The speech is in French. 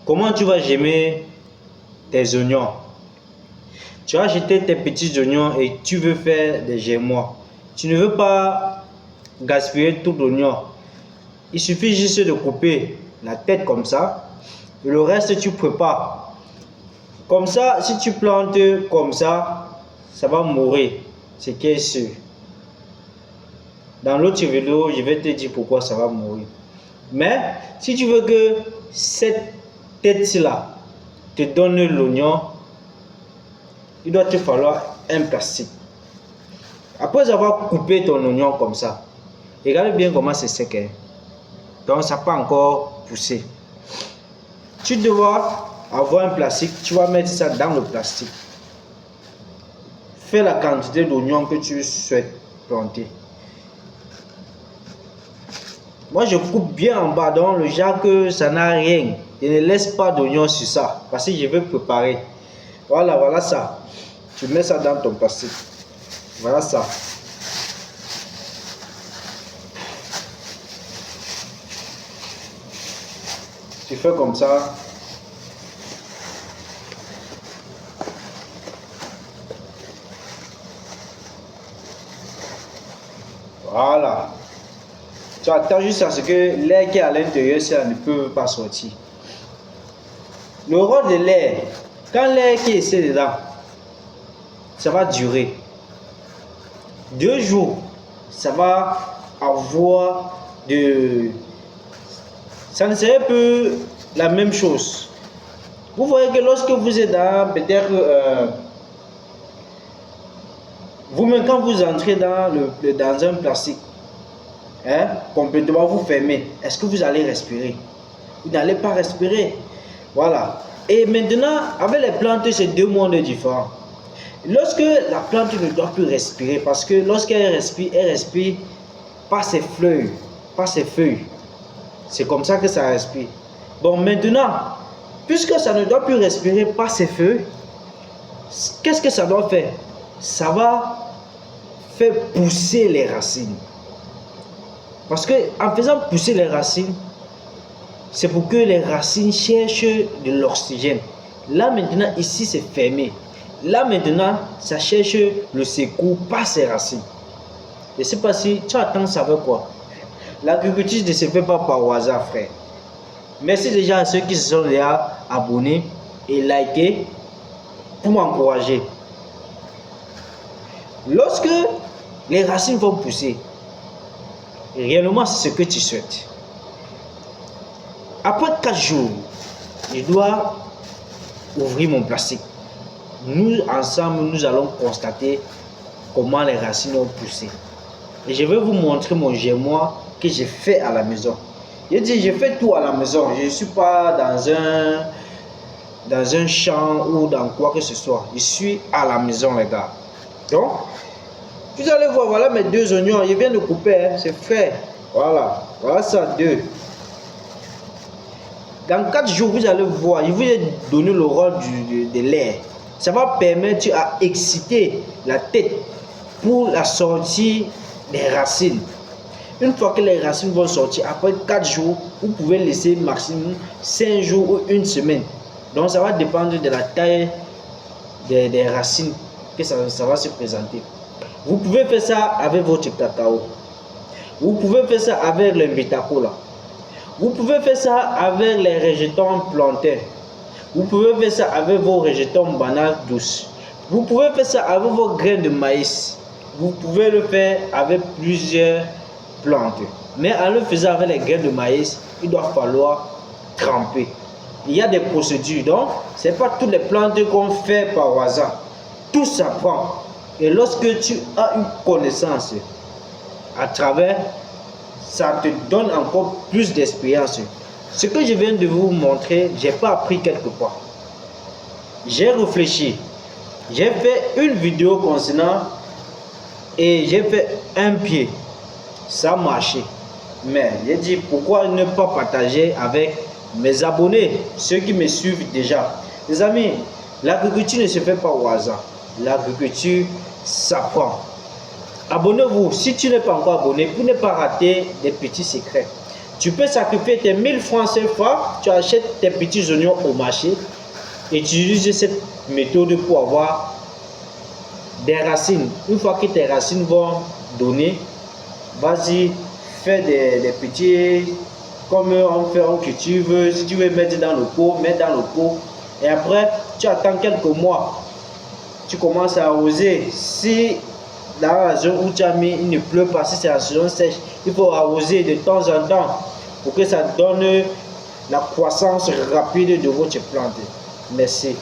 Comment tu vas gémer tes oignons? Tu as acheté tes petits oignons et tu veux faire des gémois. Tu ne veux pas gaspiller tout l'oignon. Il suffit juste de couper la tête comme ça. Et le reste, tu prépares. Comme ça, si tu plantes comme ça va mourir. C'est qui est sûr. Dans l'autre vidéo, je vais te dire pourquoi ça va mourir. Mais si tu veux que cette tête-là te donne l'oignon, il doit te falloir un plastique. Après avoir coupé ton oignon comme ça, regarde bien comment c'est sec. Donc ça n'a pas encore poussé. Tu dois avoir un plastique, tu vas mettre ça dans le plastique. Fais la quantité d'oignons que tu souhaites planter. Moi je coupe bien en bas, donc le genre que ça n'a rien. Je ne laisse pas d'oignons sur ça parce que je vais préparer. Voilà ça. Tu mets ça dans ton plastique. Voilà ça. Tu fais comme ça. Voilà. Tu attends juste à ce que l'air qui est à l'intérieur ça ne peut pas sortir. Le rôle de l'air, quand l'air qui est ici dedans, ça va durer 2 jours. Ça va avoir de... Ça ne serait plus la même chose. Vous voyez que lorsque vous êtes dans, peut-être, vous-même quand vous entrez dans un plastique, complètement vous fermez, est-ce que vous allez respirer? Vous n'allez pas respirer. Voilà. Et maintenant, avec les plantes, c'est 2 mondes différents. Lorsque la plante ne doit plus respirer, parce que lorsqu'elle respire, elle respire par ses feuilles, C'est comme ça que ça respire. Bon, maintenant, puisque ça ne doit plus respirer par ses feuilles, qu'est-ce que ça doit faire? Ça va faire pousser les racines. Parce que en faisant pousser les racines, c'est pour que les racines cherchent de l'oxygène. Là maintenant, ici c'est fermé. Là maintenant, ça cherche le secours par ses racines. Je ne sais pas si tu attends, ça veut quoi? L'agriculture ne se fait pas par hasard, frère. Merci déjà à ceux qui se sont déjà abonnés et likés pour m'encourager. Lorsque les racines vont pousser, réellement c'est ce que tu souhaites. Après 4 jours, je dois ouvrir mon plastique. Nous, ensemble, nous allons constater comment les racines ont poussé. Et je vais vous montrer mon gémois que j'ai fait à la maison. Je dis, je fais tout à la maison. Je ne suis pas dans un champ ou dans quoi que ce soit. Je suis à la maison, les gars. Donc, vous allez voir, voilà mes 2 oignons. Je viens de couper, c'est fait. Voilà ça, 2. Dans 4 jours, vous allez voir, je vous ai donné le rôle de l'air. Ça va permettre à exciter la tête pour la sortie des racines. Une fois que les racines vont sortir, après 4 jours, vous pouvez laisser maximum 5 jours ou 1 semaine. Donc ça va dépendre de la taille des racines que ça va se présenter. Vous pouvez faire ça avec votre cacao. Vous pouvez faire ça avec le mbitacola. Vous pouvez faire ça avec les rejetons plantains. Vous pouvez faire ça avec vos rejetons bananes douces. Vous pouvez faire ça avec vos graines de maïs. Vous pouvez le faire avec plusieurs plantes. Mais en le faisant avec les graines de maïs, il doit falloir tremper. Il y a des procédures. Donc, ce n'est pas toutes les plantes qu'on fait par hasard. Tout s'apprend. Et lorsque tu as une connaissance à travers, ça te donne encore plus d'expérience. Ce que je viens de vous montrer, je n'ai pas appris quelque part. J'ai réfléchi. J'ai fait une vidéo concernant et j'ai fait un pied. Ça a marché. Mais j'ai dit pourquoi ne pas partager avec mes abonnés, ceux qui me suivent déjà. Les amis, l'agriculture ne se fait pas au hasard. L'agriculture s'apprend. Abonnez-vous si tu n'es pas encore abonné pour ne pas rater des petits secrets. Tu peux sacrifier tes 1000 francs CFA, tu achètes tes petits oignons au marché et tu utilises cette méthode pour avoir des racines. Une fois que tes racines vont donner, vas-y, fais des petits, comme on cultive. Si tu veux mettre dans le pot, mets dans le pot. Et après, tu attends quelques mois. Tu commences à arroser. Si dans la zone où tu as mis, il ne pleut pas, si c'est la saison sèche, il faut arroser de temps en temps pour que ça donne la croissance rapide de votre plante. Merci.